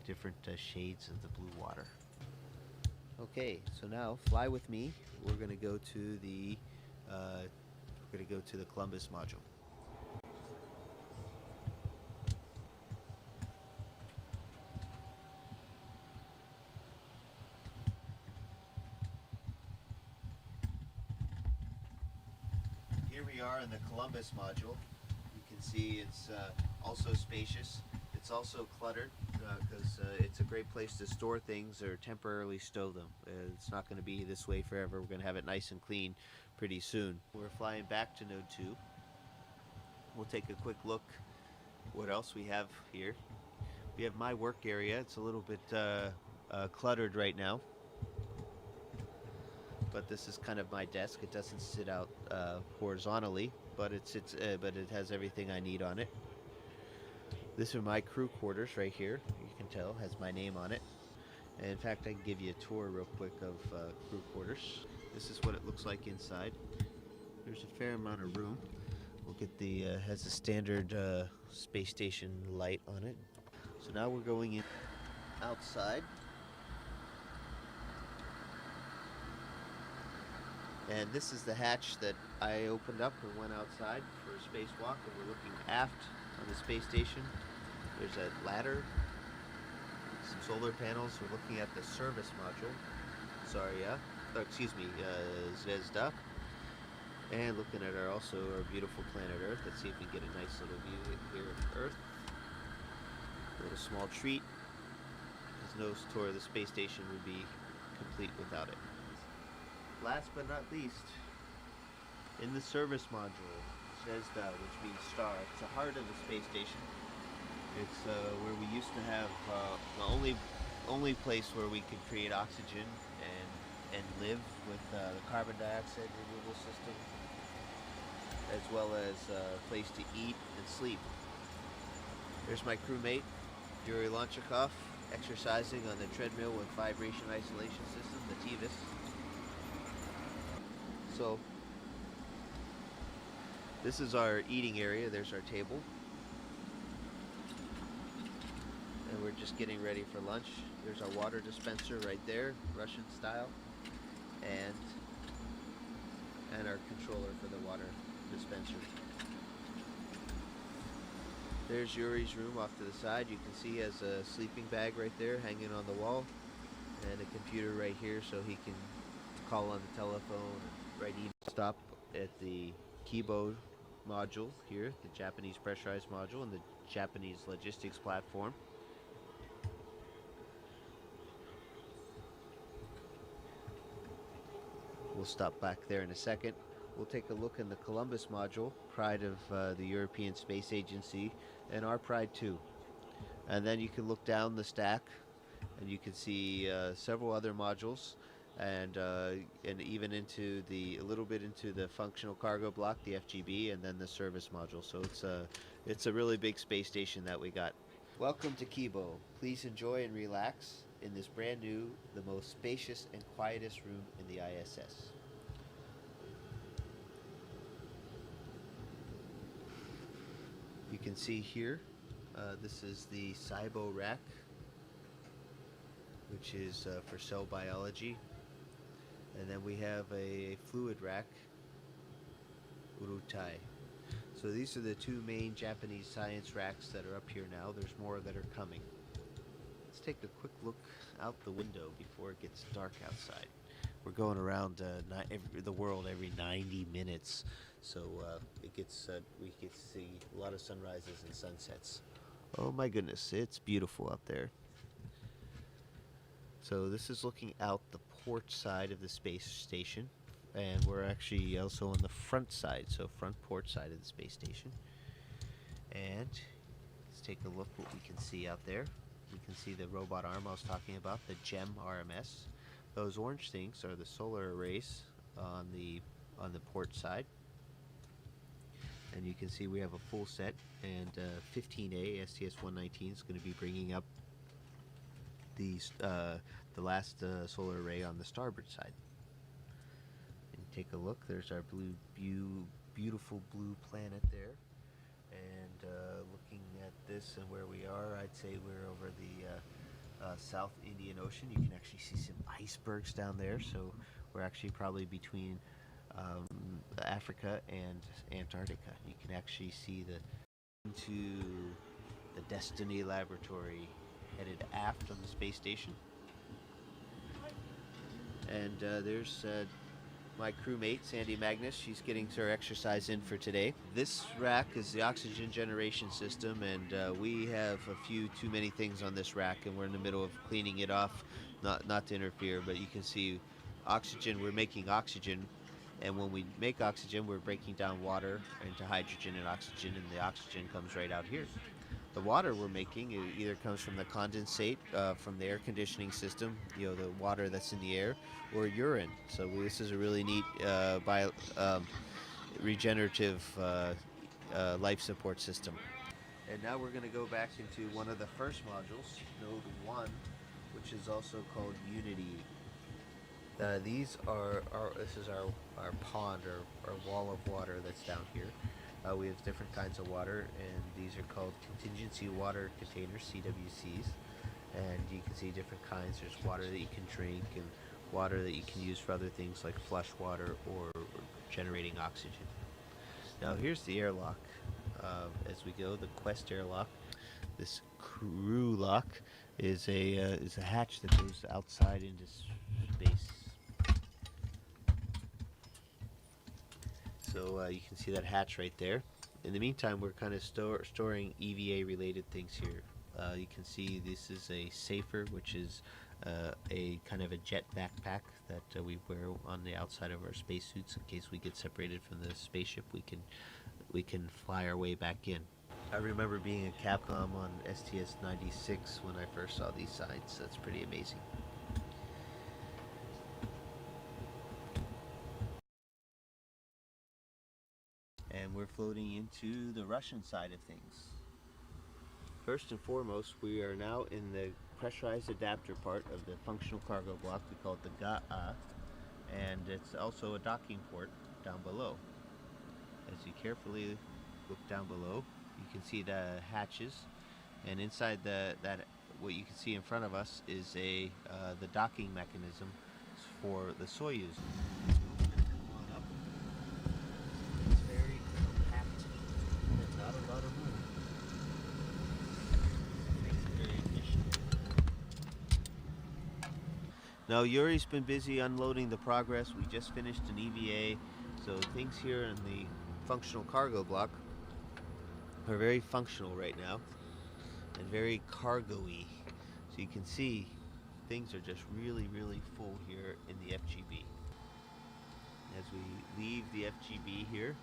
different shades of the blue water. Okay, so now fly with me. We're going to go to the Columbus module. Here we are in the Columbus module. You can see it's also spacious. It's also cluttered because it's a great place to store things or temporarily stow them. It's not going to be this way forever. We're going to have it nice and clean pretty soon. We're flying back to Node 2. We'll take a quick look what else we have here. We have my work area. It's a little bit cluttered right now, but this is kind of my desk. It doesn't sit out horizontally, but it has everything I need on it. This are my crew quarters right here. You can tell has my name on it. And in fact, I can give you a tour real quick of crew quarters. This is what it looks like inside. There's a fair amount of room. We'll get the has a standard space station light on it. So now we're going in outside. And this is the hatch that I opened up and went outside for a spacewalk, and we're looking aft on the space station. There's a ladder, some solar panels. We're looking at the service module, Zvezda, and looking at our beautiful planet Earth. Let's see if we can get a nice little view here of Earth. A little small treat, because no tour of the space station would be complete without it. Last but not least, in the service module, Zvezda, which means star. It's the heart of the space station. It's where we used to have the only place where we could create oxygen and live with the carbon dioxide removal system, as well as a place to eat and sleep. There's my crewmate, Yuri Lonchikov, exercising on the treadmill with vibration isolation system, the TVIS. So this is our eating area. There's our table. And we're just getting ready for lunch. There's our water dispenser right there, Russian style. And our controller for the water dispenser. There's Yuri's room off to the side. You can see he has a sleeping bag right there hanging on the wall. And a computer right here so he can call on the telephone and write email. Stop at the Kibo module here, the Japanese pressurized module and the Japanese logistics platform. We'll stop back there in a second. We'll take a look in the Columbus module, pride of the European Space Agency, and our pride too. And then you can look down the stack and you can see several other modules, and even into a little bit into the functional cargo block, the FGB, and then the service module. So it's a really big space station that we got. Welcome to Kibo. Please enjoy and relax in this brand new, the most spacious and quietest room in the ISS. You can see here, this is the SIBO rack, which is for cell biology. And then we have a fluid rack, Urutai. So these are the two main Japanese science racks that are up here now. There's more that are coming. Let's take a quick look out the window before it gets dark outside. We're going around the world every 90 minutes, so we get to see a lot of sunrises and sunsets. Oh my goodness, it's beautiful out there. So this is looking out the port side of the space station, and we're actually also on the front side, so front port side of the space station. And let's take a look what we can see out there. We can see the robot arm I was talking about, the GEM RMS. Those orange things are the solar arrays on the port side. And you can see we have a full set, and 15A STS-119 is going to be bringing up the last solar array on the starboard side. And take a look. There's our beautiful blue planet there. And looking at this and where we are, I'd say we're over South Indian Ocean. You can actually see some icebergs down there. So we're actually probably between um, Africa and Antarctica. You can actually see into the Destiny laboratory headed aft on the space station. And there's my crewmate, Sandy Magnus. She's getting her exercise in for today. This rack is the oxygen generation system, and we have a few too many things on this rack, and we're in the middle of cleaning it off, not to interfere, but you can see oxygen, we're making oxygen, and when we make oxygen, we're breaking down water into hydrogen and oxygen, and the oxygen comes right out here. The water we're making either comes from the condensate from the air conditioning system, the water that's in the air, or urine. So this is a really neat regenerative life support system. And now we're going to go back into one of the first modules, Node 1, which is also called Unity. This is our pond, or wall of water that's down here. We have different kinds of water, and these are called contingency water containers, CWCs. And you can see different kinds. There's water that you can drink, and water that you can use for other things like flush water or generating oxygen. Now here's the airlock. As we go, the Quest airlock. This crew lock is a hatch that goes outside into space. So you can see that hatch right there. In the meantime, we're kind of storing EVA related things here. You can see this is a safer, which is a kind of a jet backpack that we wear on the outside of our spacesuits in case we get separated from the spaceship. We can fly our way back in. I remember being a Capcom on STS-96 when I first saw these signs. That's pretty amazing. And we're floating into the Russian side of things. First and foremost, we are now in the pressurized adapter part of the functional cargo block. We call it the JAXA, and it's also a docking port down below. As you carefully look down below, you can see the hatches, and inside what you can see in front of us is the docking mechanism for the Soyuz. Now Yuri's been busy unloading the Progress. We just finished an EVA, so things here in the functional cargo block are very functional right now and very cargo-y. So you can see things are just really, really full here in the FGB. As we leave the FGB here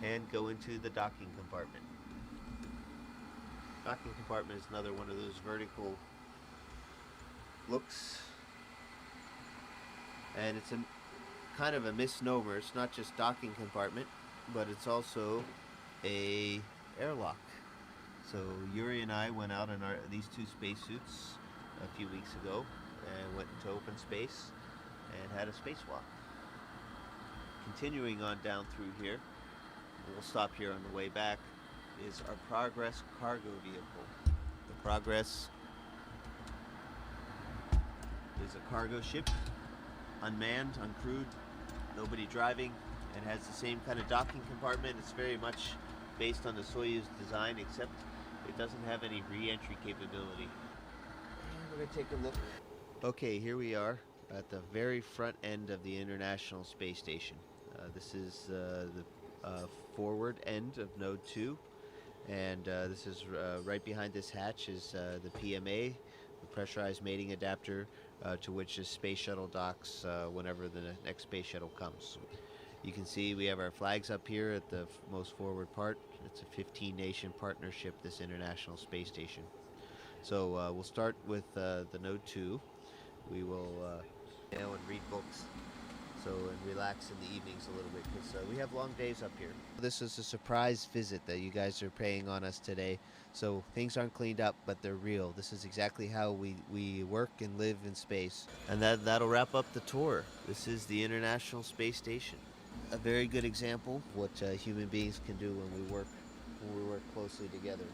and go into the docking compartment. Docking compartment is another one of those vertical looks, and it's a kind of a misnomer. It's not just docking compartment, but it's also a airlock. So Yuri and I went out in these two spacesuits a few weeks ago and went into open space and had a spacewalk. Continuing on down through here, we'll stop here on the way back, is our Progress cargo vehicle. The Progress is a cargo ship, unmanned, uncrewed, nobody driving, and has the same kind of docking compartment. It's very much based on the Soyuz design, except it doesn't have any re-entry capability. And we're going to take a look. Okay, here we are at the very front end of the International Space Station. This is the forward end of Node 2. And this is right behind this hatch is the PMA, the pressurized mating adapter, to which the space shuttle docks whenever the next space shuttle comes. You can see we have our flags up here at the most forward part. It's a 15-nation partnership, this International Space Station. So we'll start with the Node 2. We will and read books. And relax in the evenings a little bit, because we have long days up here. This is a surprise visit that you guys are paying on us today. So things aren't cleaned up, but they're real. This is exactly how we work and live in space. And that'll wrap up the tour. This is the International Space Station. A very good example of what human beings can do when we work closely together.